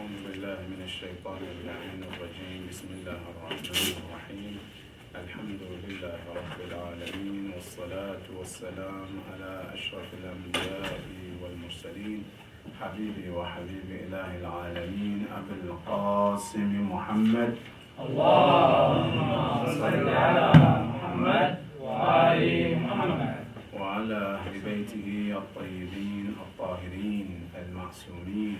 أعوذ بالله من الشيطان اللعين الرجيم بسم الله الرحمن الرحيم الحمد لله رب العالمين والصلاة والسلام على أشرف الأنبياء والمرسلين حبيبي وحبيب إله العالمين أبي القاسم محمد اللهم صل على محمد وآل محمد وعلى أهل بيته الطيبين الطاهرين المعصومين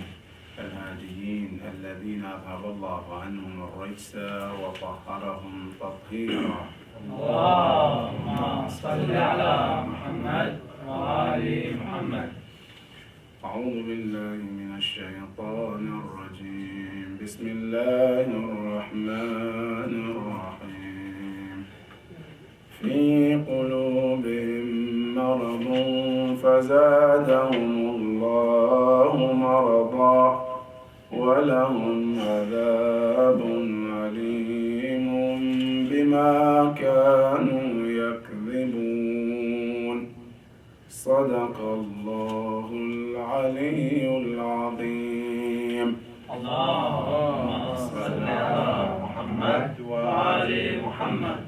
الهاديين الذين أذهب الله عنهم الرجس وطهرهم تطهيرا. اللهم صل على محمد وآل محمد. أعوذ بالله من الشيطان الرجيم بسم الله الرحمن الرحيم في قلوبهم مرض فزادهم الله مرضا ولهم عذاب أليم بما كانوا يكذبون. صدق الله العلي العظيم. اللهم صل على محمد وآل محمد.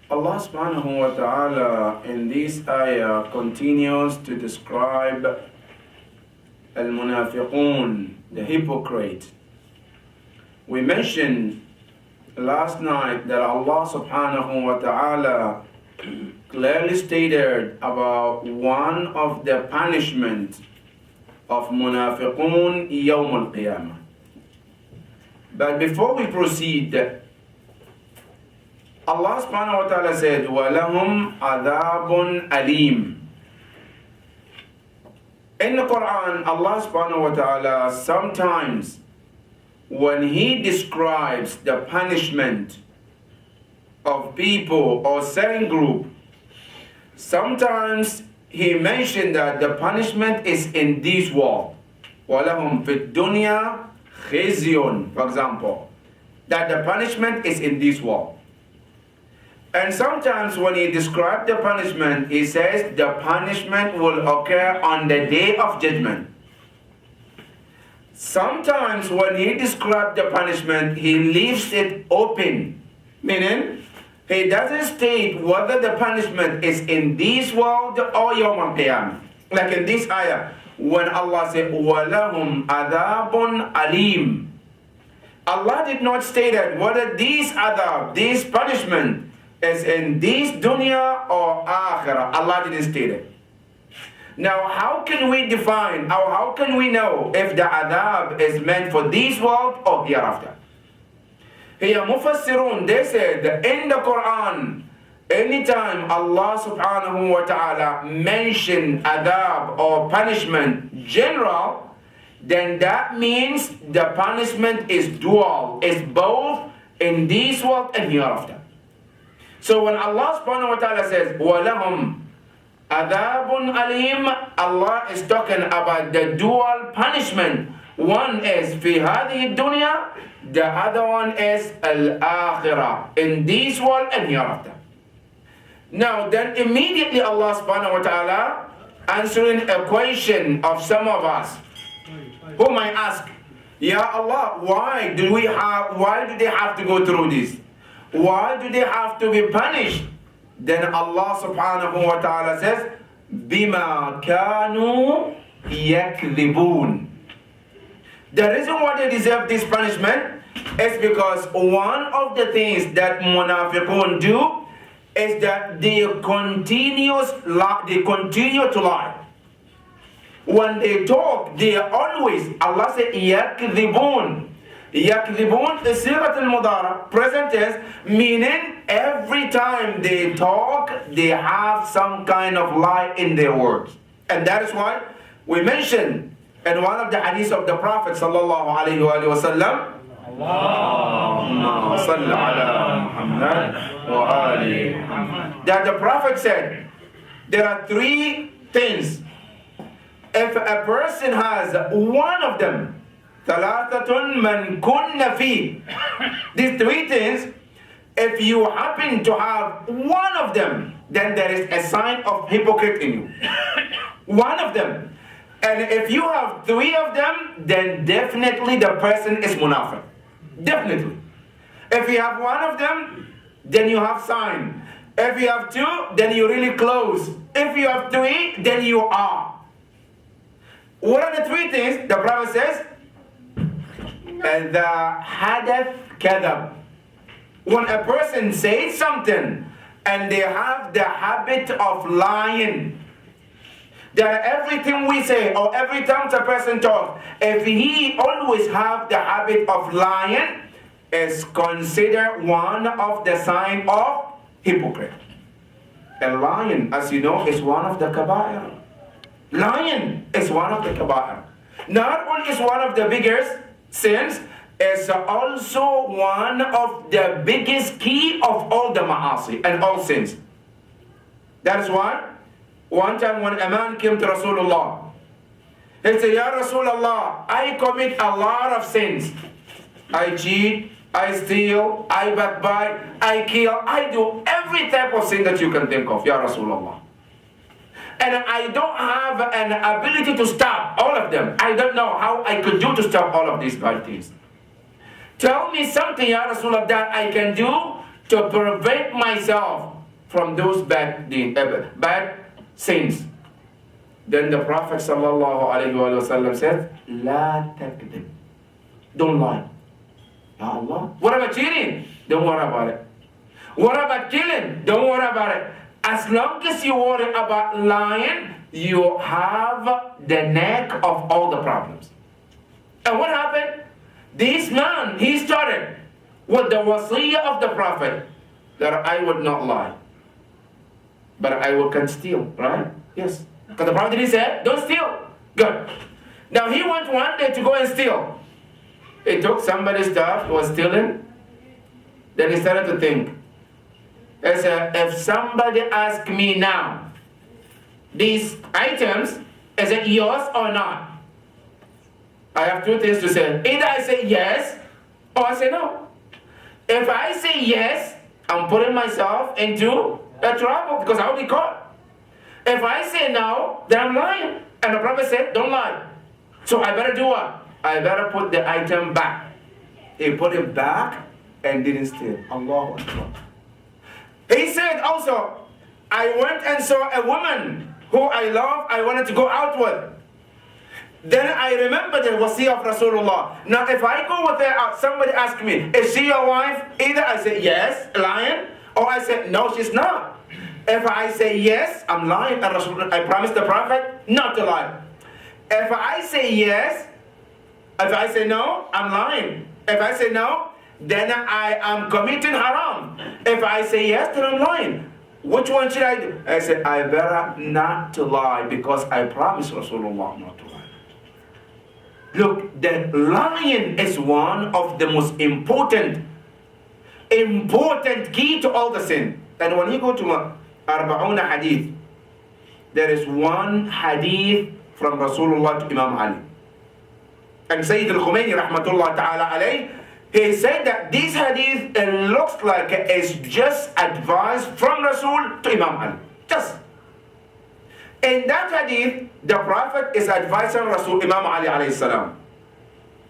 Allah subhanahu wa ta'ala in this ayah continues to describe al-munafiqun, the hypocrite. We mentioned last night that Allah subhanahu wa ta'ala clearly stated about one of the punishment of munafiqun yawm al-qiyamah. But before we proceed, Allah subhanahu wa ta'ala said, وَلَهُمْ عَذَابٌ أَلِيمٌ. In the Quran, Allah subhanahu wa ta'ala sometimes when He describes the punishment of people or certain group, sometimes He mentioned that the punishment is in this world. وَلَهُمْ فِي الدُّنْيَا خِزْيٌ, for example, that the punishment is in this world. And sometimes when He describes the punishment, He says the punishment will occur on the day of judgment. Sometimes when He describes the punishment, He leaves it open. Meaning, He doesn't state whether the punishment is in this world or Yawm al-Qiyamah. Like in this ayah, when Allah said, وَلَهُمْ عَذَابٌ أَلِيمٌ. Allah did not state that whether this punishment is in this dunya or akhirah. Allah didn't state it. Now, how can we define, or how can we know if the adab is meant for this world or hereafter? Here, Mufassirun, they said that in the Quran, anytime Allah subhanahu wa ta'ala mention adab or punishment general, then that means the punishment is dual, is both in this world and hereafter. So when Allah subhanahu wa ta'ala says, وَلَهُمْ عَذَابٌ أَلِيمٌ, Allah is talking about the dual punishment. One is فِي هَذِهِ الدُّنْيَا, the other one is al-akhirah, in this world and hereafter. Now then immediately Allah subhanahu wa ta'ala answering a question of some of us who might ask, Ya Allah, why do they have to go through this? Why do they have to be punished? Then Allah subhanahu wa ta'ala says, بِمَا كَانُوا يَكْذِبُونَ. The reason why they deserve this punishment is because one of the things that munafiqun do is that they continue to lie. When they talk, they always, Allah says, يَكْذِبُونَ. يَكْذِبُونَ is sigat al-mudara, present tense, meaning every time they talk, they have some kind of lie in their words. And that is why we mentioned in one of the hadiths of the Prophet sallallahu alayhi wa sallam, Allahumma salli ala Muhammad wa ali Muhammad, that the Prophet said, there are three things. If a person has one of them, ثلاثة من كن فيه. These three things, if you happen to have one of them, then there is a sign of hypocrite in you. One of them. And if you have 3 of them, then definitely the person is munafiq. Definitely. If you have 1 of them, then you have sign. If you have 2, then you're really close. If you have 3, then you are. What are the 3 things? The Prophet says, the hadath kadab. When a person says something and they have the habit of lying, that everything we say or every time a person talks, if he always have the habit of lying, is considered one of the sign of hypocrite. And lying, as you know, is one of the kaba'ir. Lying is one of the kaba'ir. Not only is one of the biggest sins, it's also one of the biggest key of all the ma'asi and all sins. That is why one time when a man came to Rasulullah, he said, Ya Rasulullah, I commit a lot of sins. I cheat, I steal, I backbite, I kill, I do every type of sin that you can think of, Ya Rasulullah. And I don't have an ability to stop all of them. I don't know how I could do to stop all of these bad things. Tell me something, Ya Rasulullah, that I can do to prevent myself from those bad sins. Then the Prophet ﷺ said, La takdib. Don't lie. Ya Allah. What about cheating? Don't worry about it. What about killing? Don't worry about it. As long as you worry about lying, you have the neck of all the problems. And what happened? This man, he started with the wasiyah of the Prophet that I would not lie, but I can steal, right? Yes. Because the Prophet didn't say, don't steal. Good. Now he went one day to go and steal. He took somebody's stuff, he was stealing. Then he started to think. He said, if somebody asks me now, these items, is it yours or not? I have 2 things to say. Either I say yes, or I say no. If I say yes, I'm putting myself into a trouble because I will be caught. If I say no, then I'm lying. And the Prophet said, don't lie. So I better do what? I better put the item back. He put it back and didn't steal. Allahu Akbar. He said also, I went and saw a woman who I love, I wanted to go out with. Then I remembered the wasiyah of Rasulullah. Now if I go with her out, somebody asks me, is she your wife? Either I say yes, lying, or I say no, she's not. If I say yes, I'm lying, and I promised the Prophet not to lie. If I say yes, if I say no, I'm lying. If I say no, then I am committing haram. If I say yes, then I'm lying. Which one should I do? I said, I better not to lie because I promised Rasulullah not to lie. Look, the lying is one of the most important key to all the sin. And when you go to Arba'una hadith, there is one hadith from Rasulullah to Imam Ali. And Sayyid al-Khumaini rahmatullah ta'ala alayh, he said that this hadith, it looks like it's just advice from Rasul to Imam Ali. Just. In that hadith, the Prophet is advising Rasul Imam Ali alayhi salam.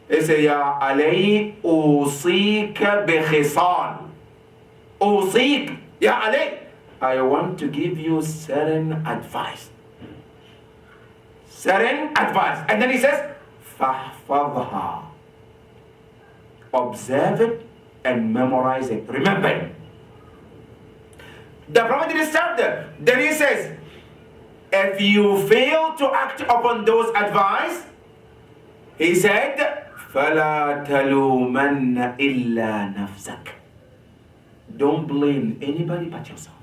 He said, Ya Ali, usika bi khisal. Usik. Ya Ali, I want to give you certain advice. Certain advice. And then he says, Fahfadha. Observe it and memorize it. Remember it. The Prophet didn't stop there. Then he says, if you fail to act upon those advice, he said, فَلَا تَلُومَنَّ إِلَّا نَفْسَكَ. Don't blame anybody but yourself.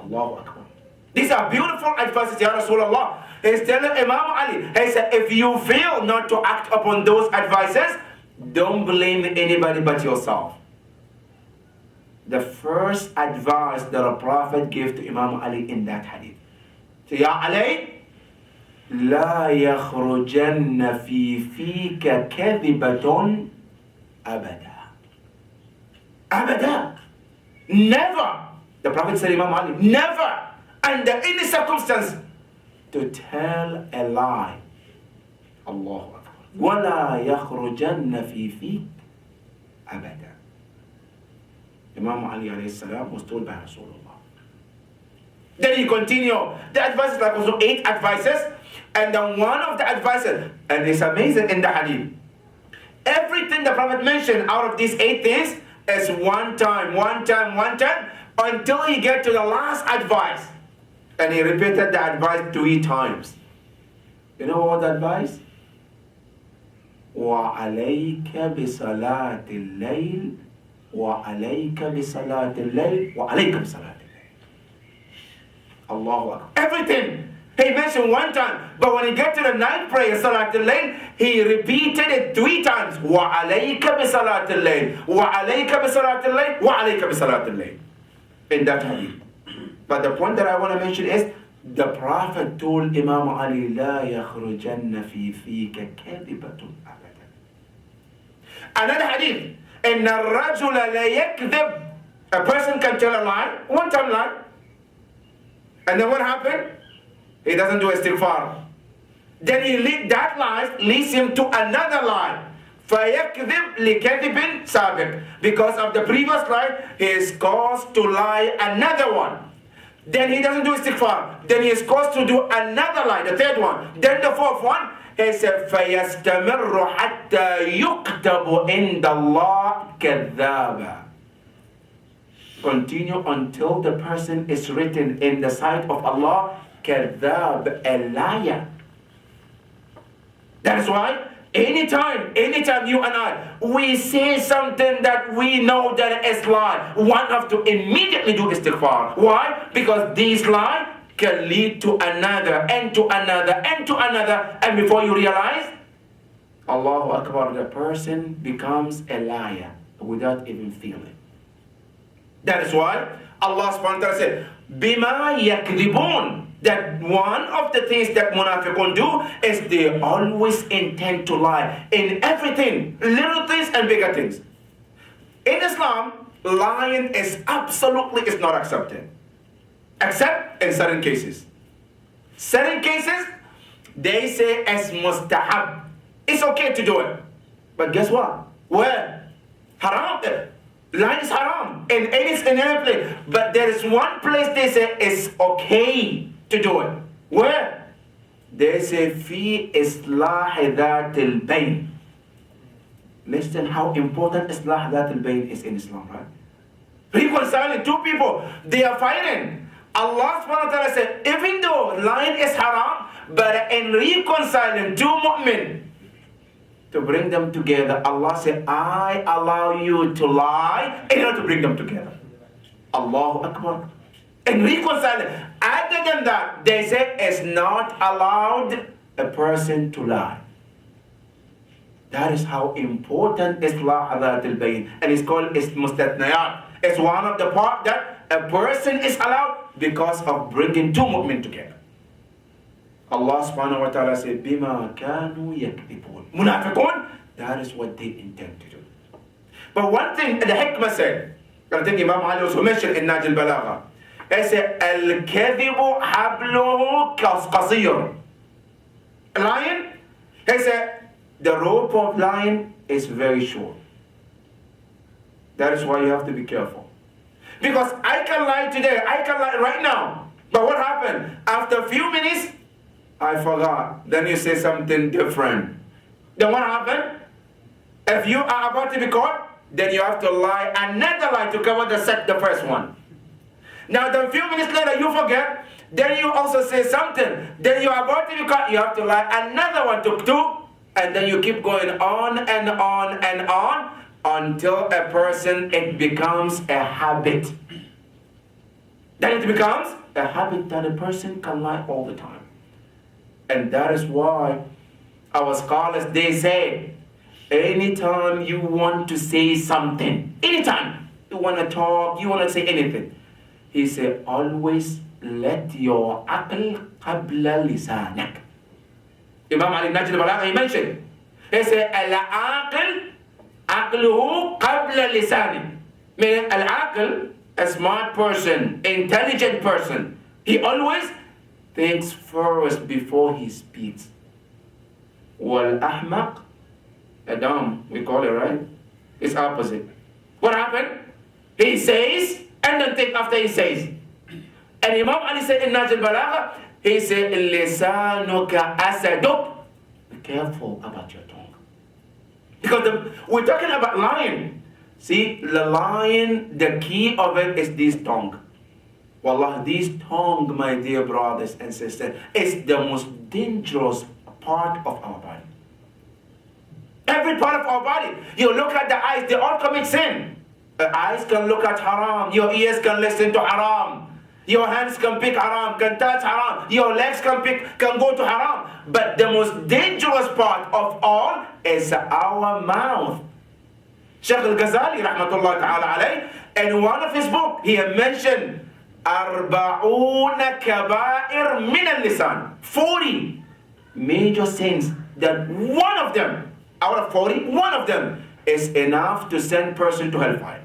Allahu Akbar. These are beautiful advices, Ya Rasulullah. He's telling Imam Ali, he said, if you fail not to act upon those advices, don't blame anybody but yourself. The first advice that the Prophet gave to Imam Ali in that hadith. So, Ya Ali, لا يخرجن في فيك كذبة أبدا. أبدا. Never. The Prophet said, Imam Ali, never under any circumstance to tell a lie Allahu Akbar. وَلَا يَخْرُجَنَّ فِي فِيكَ أَبَدًا. Imam Ali alayhi salam was told by Rasulullah. Then he continued. The advice is like also 8 advices. And then one of the advices, and it's amazing in the hadith, everything the Prophet mentioned out of these 8 things is one time, until he get to the last advice. And he repeated the advice 3 times. You know what the advice? وَعَلَيْكَ بِصَلَاةِ اللَّيْلِ وَعَلَيْكَ بِصَلَاةِ اللَّيْلِ وَعَلَيْكَ بِصَلَاةِ اللَّيْلِ. Allahu Akbar. Everything he mentioned one time, but when he get to the ninth prayer, Salat al-Layl, he repeated it 3 times. وَعَلَيْكَ بِصَلَاةِ اللَّيْلِ وَعَلَيْكَ بِصَلَاةِ اللَّيْلِ وَعَلَيْكَ بِصَلَاةِ اللَّيْلِ. In that hadith. But the point that I want to mention is, the Prophet told Imam Ali, لَا يَخْرُجَنَّ فِي فِيكَ كَذِبَةٌ أَبَدًا. Another hadith, إِنَّ الرَّجُلَ لَيَكْذِبْ. A person can tell a lie, one time lie. And then what happened? He doesn't do istighfar. Then that lie leads him to another lie. فَيَكْذِبْ لِكَذِبٍ سَابِقٍ. Because of the previous lie, he is caused to lie another one. Then he doesn't do istighfar. Then he is caused to do another lie, the 3rd one. Then the 4th one, he said, فَيَسْتَمِرُّ حَتَّى يُكْتَبُ عِنْدَ اللَّهِ كَذَّابًا. Continue until the person is written in the sight of Allah, كَذَّاب, a liar. That is why, anytime you and I, we say something that we know that is lie, one have to immediately do istighfar. Why? Because these lies can lead to another, and to another, and to another, and before you realize, Allahu Akbar, the person becomes a liar without even feeling. That is why Allah subhanahu wa ta'ala said, بِمَا يَكْذِبُونَ. That one of the things that munafiqun do is they always intend to lie in everything, little things and bigger things. In Islam, lying is not accepted, except in certain cases. Certain cases, they say as mustahab. It's okay to do it. But guess what? Where? Haram. Lying is haram in any place. But there is one place they say it's okay to do it. Where? They say fi islah dhat al-bayn. Listen how important islah dhat al-bayn is in Islam, right? Reconciling 2 people, they are fighting. Allah subhanahu wa ta'ala said, even though lying is haram, but in reconciling 2 mu'min, to bring them together, Allah said, I allow you to lie in order to bring them together. Allahu Akbar. And reconciling. Other than that, they say it's not allowed a person to lie. That is how important Islah Dhat al-Bayn. And it's called Mustathniyat. It's one of the parts that a person is allowed because of bringing 2 mu'min together. Allah subhanahu wa ta'ala said, بِمَا كَانُوا يَكْذِبُونَ. Munafiqun, that is what they intend to do. But one thing the hikmah said, I think Imam Ali also mentioned in Nahj al-Balagha, he said, الْكَذِبُ حَبْلُهُ قَصِيرٌ. Lion, he said, the rope of lion is very short. That is why you have to be careful. Because I can lie today, I can lie right now. But what happened? After a few minutes, I forgot. Then you say something different. Then what happened? If you are about to be caught, then you have to lie another lie to cover the first one. Now then a few minutes later you forget, then you also say something. Then you are about to be caught, you have to lie another one to do, and then you keep going on and on and on until a person, it becomes a habit. Then it becomes a habit that a person can lie all the time. And that is why our scholars, they say, anytime you want to say something, anytime you want to talk, you want to say anything, he said, always let your aql qabla lisanak. Imam Ali Najl al-Balagha, he mentioned, he said, al-aql aqluhu qabla lisani. Meaning, al-aql, a smart person, intelligent person, he always thinks first before he speaks. Wal ahmaq, a dumb, we call it, right? It's opposite. What happened? He says, and then think after he says. And Imam Ali said in Najl Balagha, he said, Lisanuka asaduk. Be careful about your tongue. Because we're talking about lion. See, the lion, the key of it is this tongue. Wallah, this tongue, my dear brothers and sisters, is the most dangerous part of our body. Every part of our body. You look at the eyes, they all commit sin. The eyes can look at haram. Your ears can listen to haram. Your hands can pick haram, can touch haram. Your legs can go to haram. But the most dangerous part of all is our mouth. Sheikh al-Ghazali, rahmatullah ta'ala alayh, in one of his books, he had mentioned Arba'una kaba'ir min al-lisan. 40 major sins that one of them, out of 40, one of them is enough to send person to hellfire.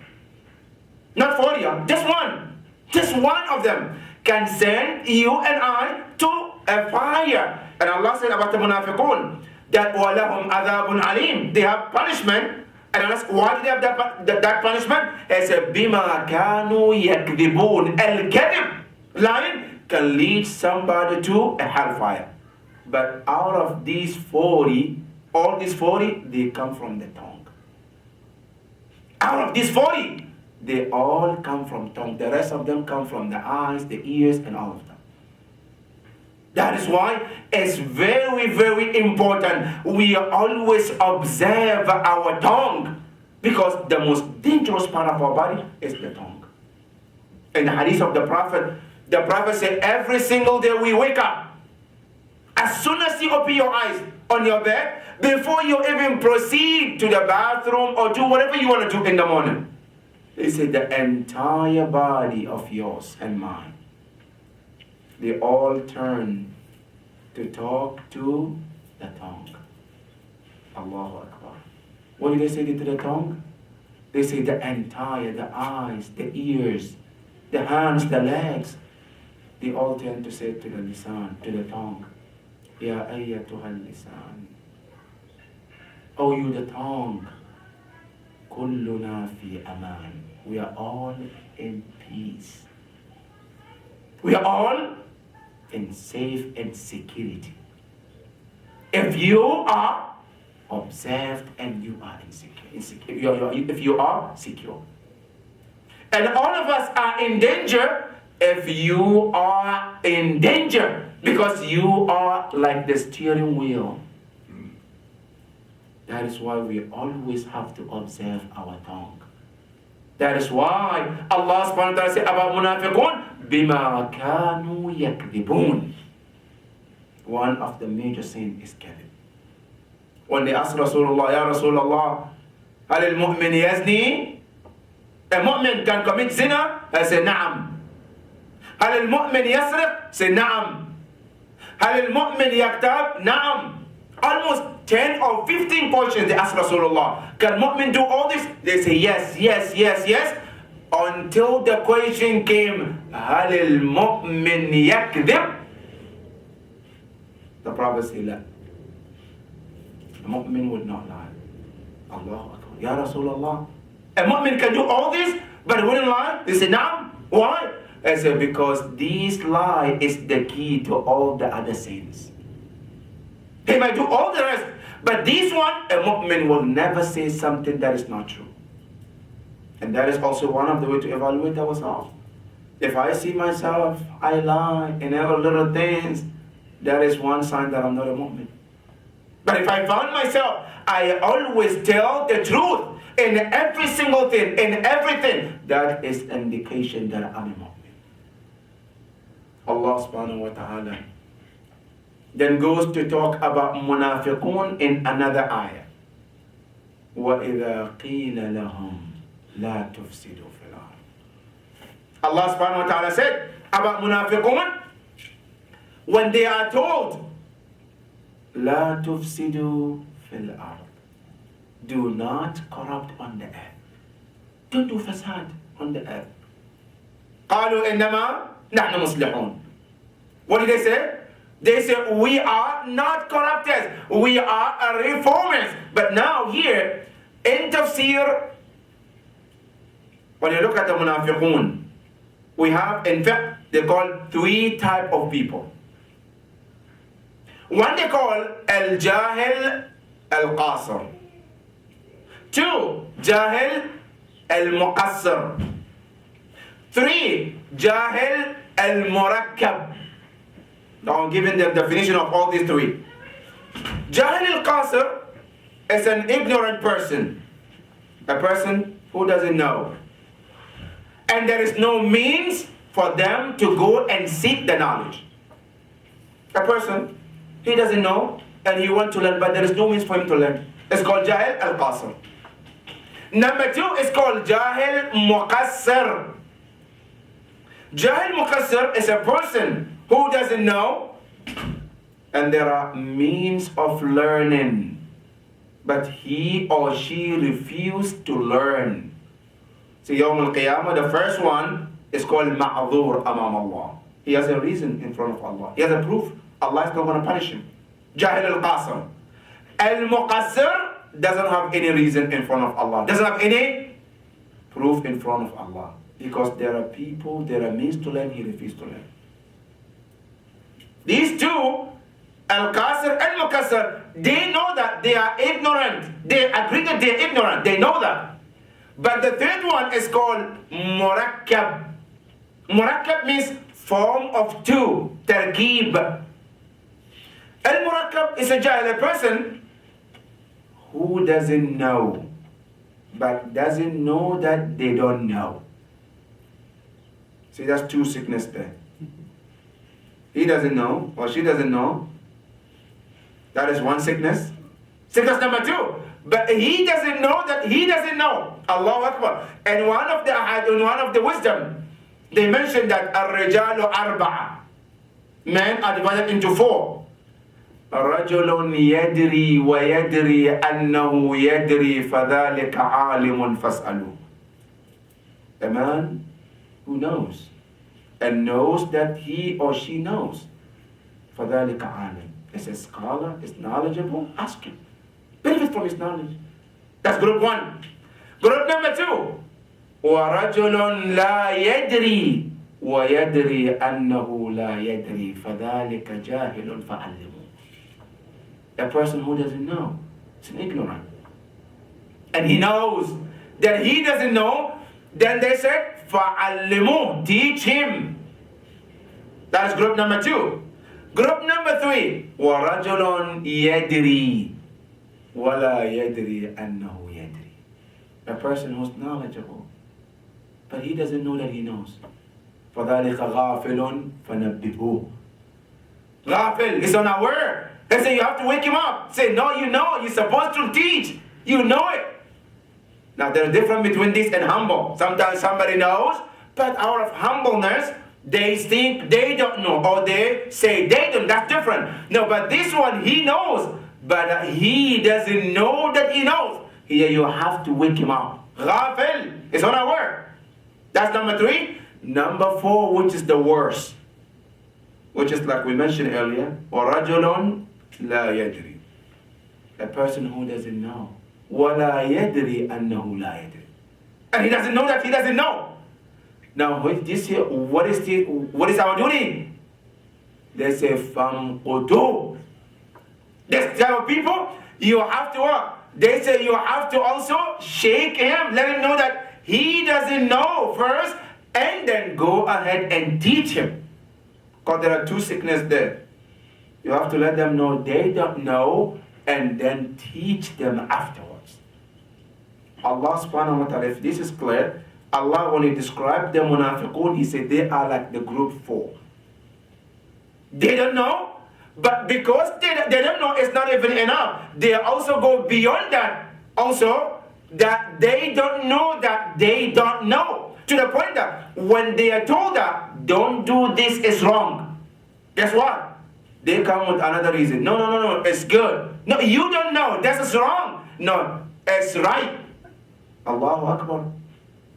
Not 40, just one. Just one of them can send you and I to a fire. And Allah said about the munafiqun that وَلَهُمْ عَذَابٌ عَلِيمٌ. They have punishment. And Allah said, why do they have that punishment? He said, بِمَا كَانُوا يَكْذِبُونَ. Al-kadhib, lying, can lead somebody to a hellfire. But out of these 40, all these 40, they come from the tongue. Out of these 40, they all come from tongue. The rest of them come from the eyes, the ears, and all of them. That is why it's very, very important we always observe our tongue, because the most dangerous part of our body is the tongue. In the hadith of the Prophet said every single day we wake up, as soon as you open your eyes on your bed, before you even proceed to the bathroom or do whatever you want to do in the morning, they said the entire body of yours and mine, they all turn to talk to the tongue. Allahu Akbar. What did they say to the tongue? They say the entire, the eyes, the ears, the hands, the legs, they all tend to say to the lisan, to the tongue, Ya ayyatuha lisan. Oh, you the tongue. Kulluna fi aman. We are all in peace. We are all in safe and security. If you are observed and you are insecure, if you are secure. And all of us are in danger if you are in danger, because you are like the steering wheel. That is why we always have to observe our tongue. That is why Allah subhanahu wa ta'ala said about munafiqun, بِمَا كَانُوا يَكْذِبُونَ. One of the major sins is kadhib. When they asked Rasulullah, Ya Rasulullah, هل المؤمن يزني? A mu'min can commit zina? I say, نعم. هل المؤمن يسرق? Say, نعم. هل المؤمن يكتب? نعم. Almost 10 or 15 questions they asked Rasulullah. Can mu'min do all this? They say yes, yes, yes, yes. Until the question came, هل المؤمن يكذب? The Prophet said, لا. The mu'min would not lie. Allahu Akbar. Ya Rasulullah. A mu'min can do all this, but he wouldn't lie? They said, no. Why? I said, because this lie is the key to all the other sins. He might do all the rest, but this one, a mu'min will never say something that is not true. And that is also one of the ways to evaluate ourselves. If I see myself, I lie in every little things, that is one sign that I'm not a mu'min. But if I found myself, I always tell the truth in every single thing, in everything, that is an indication that I'm a mu'min. Allah subhanahu wa ta'ala then goes to talk about munafiqun in another ayah. وَإِذَا قِيلَ لَهُمْ لَا تُفْسِدُوا فِي الْأَرْضِ. Allah subhanahu wa ta'ala said about munafiqun, when they are told, لَا تُفْسِدُوا فِي الْأَرْضِ, do not corrupt on the earth. Don't do fasad on the earth. قَالُوا إِنَّمَا نَحْنُ مُصْلِحُونَ. What did they say? They say, we are not corrupters. We are reformers. But now here, in tafsir, when you look at the munafiqun, we have, in fact, they call 3 type of people. One they call al-jahil al-qasir. 2, jahil al-muqassir. 3, jahil al-murakkab. Now I'm giving the definition of all these 3. Jahil al-qasir is an ignorant person. A person who doesn't know. And there is no means for them to go and seek the knowledge. A person, he doesn't know and he wants to learn, but there is no means for him to learn. It's called jahil al-qasir. Number 2 is called jahil muqassir. Jahil muqassir is a person who doesn't know, and there are means of learning, but he or she refused to learn. So Yawm al-Qiyamah, the first one is called ma'adhur amam Allah. He has a reason in front of Allah. He has a proof. Allah is not going to punish him. Jahil al-qasir. Al-muqassir doesn't have any reason in front of Allah. Doesn't have any proof in front of Allah. Because there are people, there are means to learn, he refused to learn. These 2, al-qasir and muqassir, they know that they are ignorant. They agree that they are ignorant. They know that. But the 3rd one is called murakkab. Murakkab means form of 2, tarkib. Al-murakkab is a jahil, a person who doesn't know, but doesn't know that they don't know. See, that's 2 sickness there. He doesn't know, or she doesn't know. That is 1 sickness. Sickness number 2. But he doesn't know that he doesn't know. Allahu Akbar. And one of the wisdom, they mentioned that ar-rijalu arba'a. Men are divided into 4. رجل يدري ويدري أنه يدري فذلك عالم فاسألوه. A man who knows and knows that he or she knows. فذلك عالم. Is a scholar, is knowledgeable, ask him. Benefit from his knowledge. That's group 1. Group number 2. وَرَجُلٌ لَا يَدْرِي وَيَدْرِي أَنَّهُ لَا يَدْرِي فَذَلِكَ جَاهِلٌ فَعَلِّمُهُ. A person who doesn't know. It's an ignorant. And he knows that he doesn't know. Then they said, فَعَلِّمُهُ. Teach him. That's group number 2. Group number 3. وَرَجُلٌ يَدْرِي وَلَا يَدْرِي أَنَّهُ يَدْرِي. A person who's knowledgeable, but he doesn't know that he knows. فَذَلِكَ غَافِلٌ فَنَبِّهُ. Ghafil is unaware. They say you have to wake him up. Say, no, you know, you're supposed to teach. You know it. Now there's a difference between this and humble. Sometimes somebody knows, but out of humbleness, they think they don't know, or they say they don't. That's different. No, but this one, he knows, but he doesn't know that he knows. Here you have to wake him up. Ghafil is unaware. That's number 3. Number 4, which is the worst, which is like we mentioned earlier, وَرَجُلٌ لَا يَدْرِي. A person who doesn't know. وَلَا يَدْرِي أَنَّهُ لَا يَدْرِي. And he doesn't know that he doesn't know. Now, this here, what is our duty? They say, فَمْقُدُوا. This type of people, you have to work. They say you have to also shake him, let him know that he doesn't know first, and then go ahead and teach him. Because there are 2 sicknesses there. You have to let them know they don't know, and then teach them afterwards. Allah subhanahu wa ta'ala, if this is clear, Allah, when He described the munafiqun, He said they are like the group 4. They don't know, but because they don't know, it's not even enough. They also go beyond that. Also, that they don't know that they don't know. To the point that when they are told that, don't do this, is wrong. Guess what? They come with another reason. No, it's good. No, you don't know, this is wrong. No, it's right. Allahu Akbar.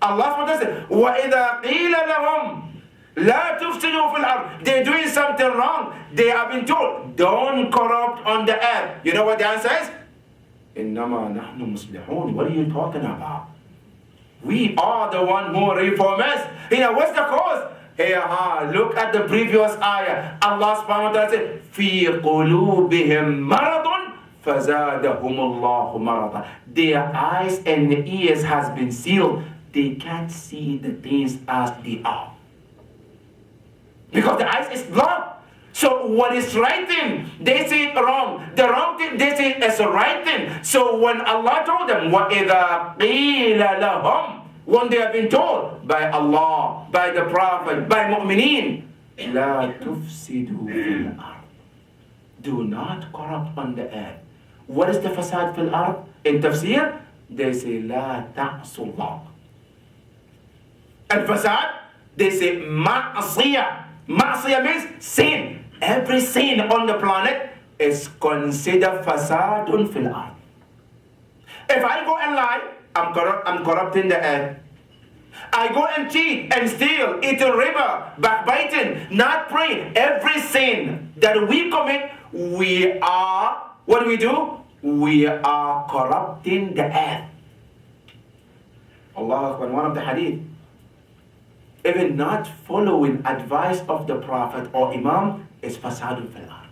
Allah said, وَإِذَا قِيلَ لَهُمْ لا تفسدوا في الأرض. They're doing something wrong. They have been told, don't corrupt on the earth. You know what the answer is? إنما نحن مصلحون. What are you talking about? We are the one who reformers. What's the cause? Look at the previous ayah. Allah subhanahu wa ta'ala said, في قلوبهم مرض فزادهم الله مرضا. Their eyes and ears has been sealed. They can't see the things as they are. Because the eyes is blocked. So what is right thing, they say it wrong. The wrong thing, they say it's the right thing. So when Allah told them, وَإِذَا قِيلَ لَهُمْ, when they have been told by Allah, by the Prophet, by mu'mineen, لَا تُفْسِدُوا فِي الْأَرْضِ, do not corrupt on the earth. What is the fasad fil ard? In tafsir, they say, لَا تَعْصُوا اللَّهِ. And fasad, they say, ma'asiyah. Ma'asiyah means sin. Every sin on the planet is considered fasadun fil ard. If I go and lie, I'm corrupting the earth. I go and cheat and steal, eat a riba, backbiting, not praying. Every sin that we commit, we are, what do? We are corrupting the earth. Allah Akbar, one of the hadith. Even not following advice of the Prophet or Imam is fasadun fil ard.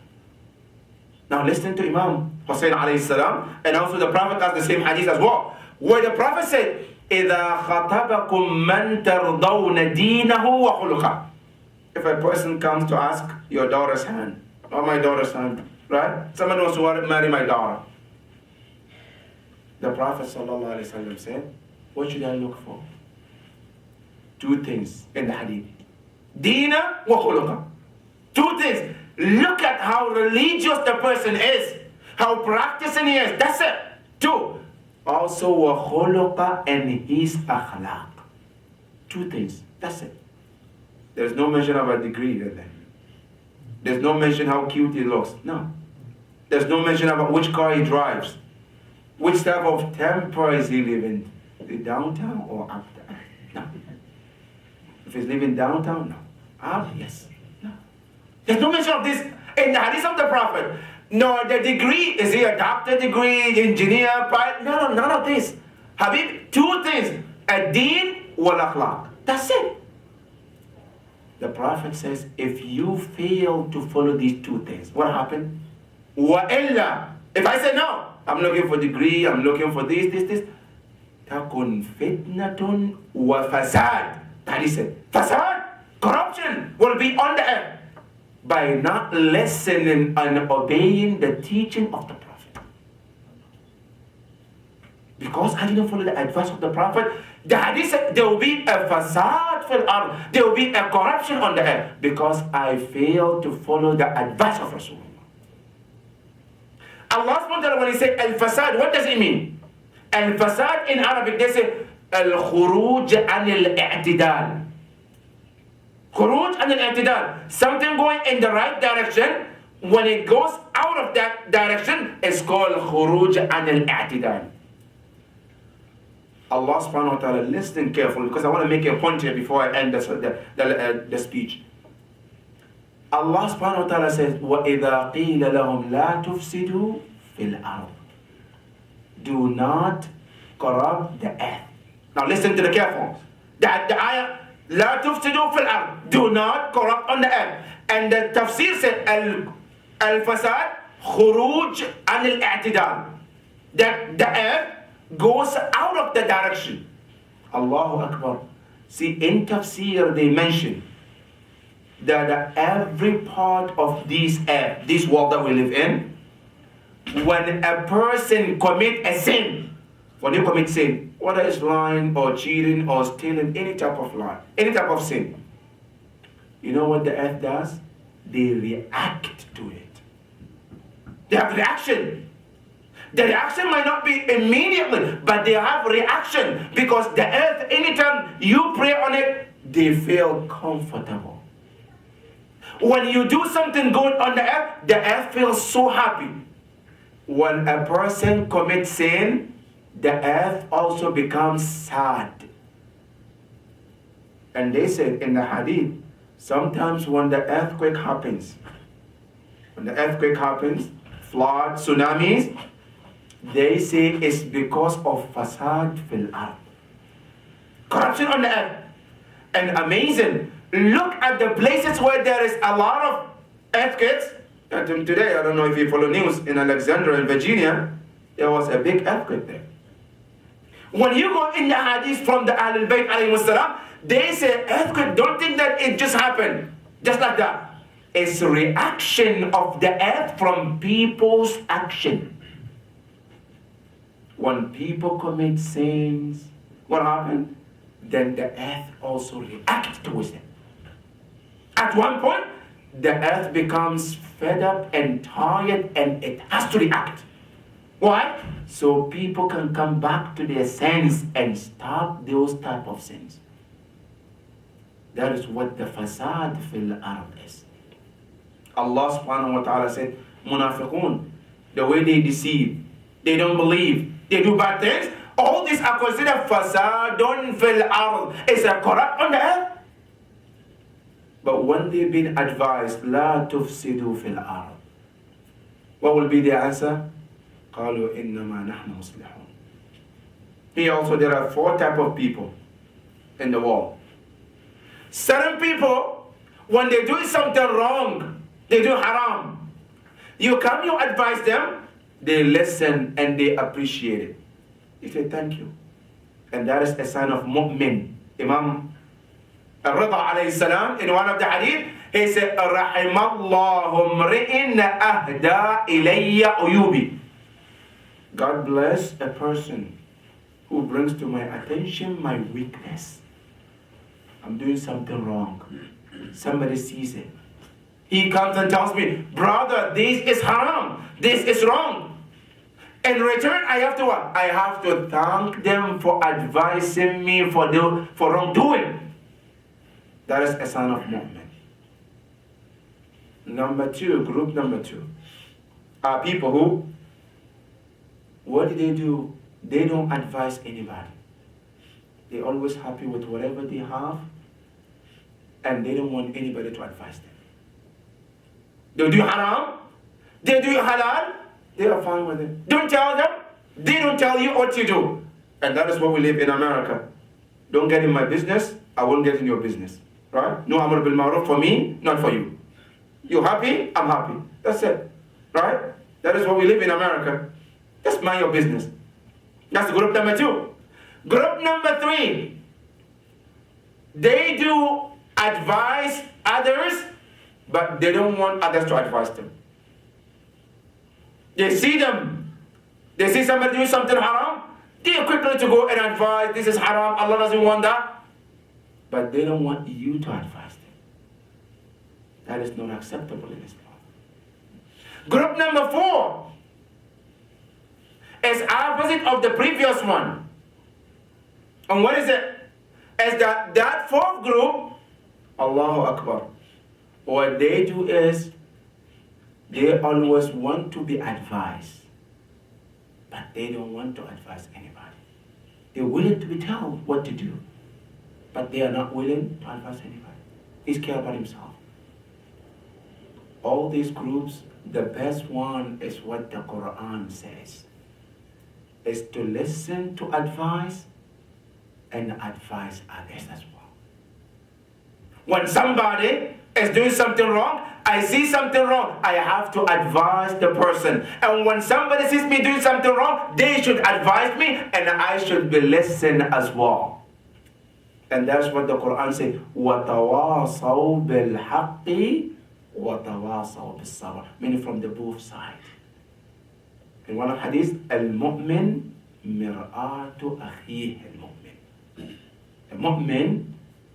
Now listen to Imam Hussein alayhi salam, and also the Prophet has the same hadith as well, where the Prophet said, إِذَا خَطَبَكُمْ مَنْ تَرْضَوْنَ دِينَهُ وَخُلُقَهُ. If a person comes to ask your daughter's hand, or my daughter's hand, right? Someone wants to marry my daughter. The Prophet sallallahu alayhi wa sallam said, what should I look for? Two things in the hadith. Dina wa khuluqa. Two things. Look at how religious the person is, how practicing he is. That's it. Two. Also wa khuluqa, and his akhlaq. Two things. That's it. There's no mention of a degree there. There's no mention how cute he looks. No. There's no mention about which car he drives. Which type of temper is he living? The downtown or up there? No. If he's living downtown, no. Up, yes. No. There's no mention of this in the hadith of the Prophet. No, the degree, is he a doctor degree, engineer, pilot? No, none of this. Habib, two things. Ad-deen wal akhlaq. That's it. The Prophet says, if you fail to follow these two things, what happened? Wa illa. If I say no, I'm looking for degree, I'm looking for this. Takun fitnatun wa fasad. That is it. Fasad, corruption will be on the earth by not listening and obeying the teaching of the Prophet. Because I didn't follow the advice of the Prophet, the hadith said there will be a fasad fil ard, there will be a corruption on the earth because I failed to follow the advice of Rasulullah. Allah subhanahu wa ta'ala, when he said al-fasad, what does it mean? Al-fasad in Arabic, they say al-khuruj an-al-i'tidal. Khuruj an-al-i'tidal. Something going in the right direction, when it goes out of that direction, it's called khuruj an-al-i'tidal. Allah subhanahu wa ta'ala, listen carefully, because I want to make a point here before I end the speech. Allah subhanahu wa ta'ala says, وَإِذَا قِيلَ لَهُمْ لَا تُفْسِدُوا فِي الْأَرْضِ. Do not corrupt the earth. Now listen to the careful. The ayah, لَا تُفْسِدُوا فِي الْأَرْضِ. Do not corrupt on the earth. And the tafsir said, al-fasad khuruj an al-i'tidal. That the earth goes out of the direction. Allahu Akbar. See, in tafsir they mention that every part of this earth, this world that we live in, when a person commit a sin, when you commit sin, whether it's lying or cheating or stealing, any type of lie, any type of sin, you know what the earth does? They react to it. They have reaction. The reaction might not be immediately, but they have reaction because the earth, anytime you pray on it, they feel comfortable. When you do something good on the earth feels so happy. When a person commits sin, the earth also becomes sad. And they said in the hadith, Sometimes when the earthquake happens, flood, tsunamis, they say it's because of fasad fil ard. Corruption on the earth. And amazing. Look at the places where there is a lot of earthquakes. And today, I don't know if you follow news, in Alexandria, in Virginia, there was a big earthquake there. When you go in the hadith from the Ahlul Bayt alayhi salam, they say earthquake, don't think that it just happened, just like that. It's a reaction of the earth from people's action. When people commit sins, what happened? Then the earth also reacts towards them. At one point, the earth becomes fed up and tired and it has to react. Why? So people can come back to their sins and stop those type of sins. That is what the fasad fil ard is. Allah subhanahu wa ta'ala said, munafiqun, the way they deceive, they don't believe, they do bad things, all these are considered fasadun fil ard. It's a corrupt on the earth. But when they've been advised, la tufsidu fil ard, what will be the answer? قالوا إنما نحن مصلحون. Here also there are 4 types of people in the world. Certain people, when they do something wrong, they do haram, you come, you advise them, they listen and they appreciate it. You say thank you. And that is a sign of mu'min. Imam Al-Rida alayhi salam, in one of the hadith, he said, رَحِمَ اللَّهُ امْرِئٍ أَهْدَى إِلَيَّ عُيُوبِ. God bless a person who brings to my attention my weakness. I'm doing something wrong. Somebody sees it. He comes and tells me, brother, this is haram. This is wrong. In return, I have to what? I have to thank them for advising me for wrongdoing. That is a sign of mu'min. Group number two, are people who, what do? They don't advise anybody. They're always happy with whatever they have, and they don't want anybody to advise them. They do haram, they do halal, they are fine with it. Don't tell them, they don't tell you what to do. And that is what we live in America. Don't get in my business, I won't get in your business. Right? No amr bil ma'ruf for me, not for you. You happy? I'm happy. That's it. Right? That is what we live in America. Just mind your business. That's group number 2. Group number 3. They do advise others, but they don't want others to advise them. They see somebody doing something haram, they are quickly to go and advise, this is haram, Allah doesn't want that. But they don't want you to advise them. That is not acceptable in Islam. Group number 4 is opposite of the previous one. And what is it? Is that 4th group, Allahu Akbar, what they do is, they always want to be advised, but they don't want to advise anybody. They're willing to be told what to do, but they are not willing to advise anybody. He's care about himself. All these groups, the best one is what the Quran says, is to listen to advice and advise others as well. When somebody is doing something wrong, I see something wrong, I have to advise the person. And when somebody sees me doing something wrong, they should advise me and I should be listening as well. And that's what the Quran says, وَتَوَاصَوْا بِالْحَقِّ وَتَوَاصَوْا بِالصَّبْرِ, meaning from the both sides. In one of the hadith, al-mu'min mir'atu akhihi al-mu'min. A mu'min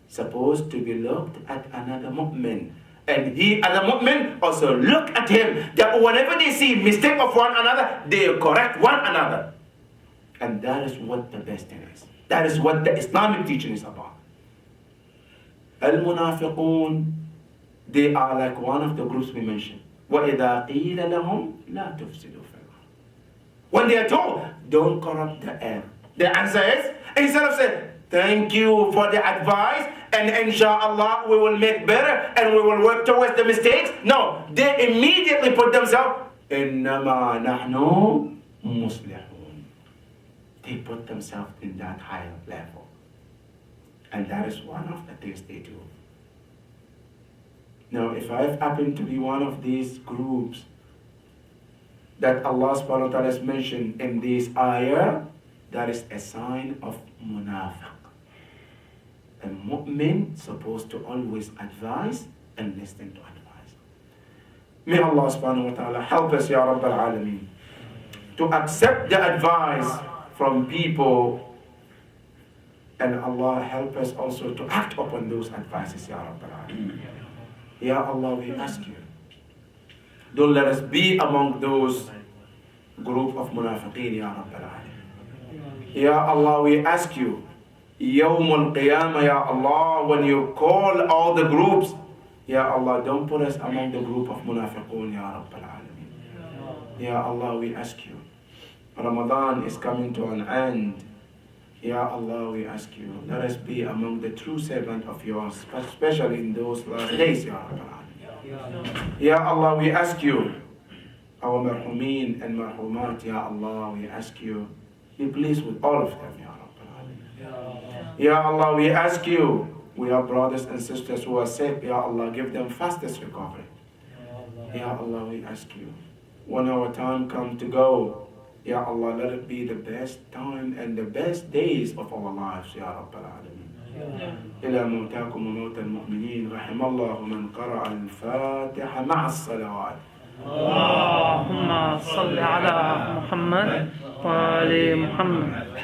supposed to be looked at another mu'min. And he, as a mu'min, also look at him. That whenever they see mistake of one another, they correct one another. And that is what the best thing is. That is what the Islamic teaching is about. Al-munafiqun, they are like one of the groups we mentioned. وَإِذَا قِيلَ لَهُمْ لَا تُفْسِدُوا فِي الْأَرْضِ. When they are told, don't corrupt the earth, the answer is, instead of saying, Thank you for the advice, and inshallah we will make better and we will work towards the mistakes. No, they immediately put themselves, إِنَّمَا نَحْنُ مُصْلِحُونَ. They put themselves in that higher level. And that is one of the things they do. Now, if I happen to be one of these groups that Allah subhanahu wa ta'ala has mentioned in this ayah, that is a sign of munafiq. A mu'min supposed to always advise and listen to advice. May Allah subhanahu wa ta'ala help us, Ya Rabbal Alameen, to accept the advice from people, and Allah help us also to act upon those advices, Ya Rabbal Alameen. Ya Allah, we ask you, don't let us be among those group of munafiqeen, Ya Rabbal Alameen. Ya Allah, we ask you, Yawm al-Qiyamah, Ya Allah, when you call all the groups, Ya Allah, don't put us among the group of munafiqun, Ya Rabbal Alameen. Ya Allah, we ask you, Ramadan is coming to an end. Ya Allah, we ask you, let us be among the true servants of yours, especially in those last days, Ya Rabbal Alameen. Ya Allah, we ask you, our marhumeen and marhumat, Ya Allah, we ask you, be pleased with all of them, Ya Rabbal Alameen. Ya Allah, we ask you, we have brothers and sisters who are sick, Ya Allah, give them fastest recovery. Ya Allah, we ask you, when our time comes to go, Ya Allah, let it be the best time and the best days of our lives, Ya Rabbal Alameen. إلى موتاكم وموتى المؤمنين رحم الله من قرأ الفاتحة مع الصلوات. اللهم صل على محمد وآل محمد.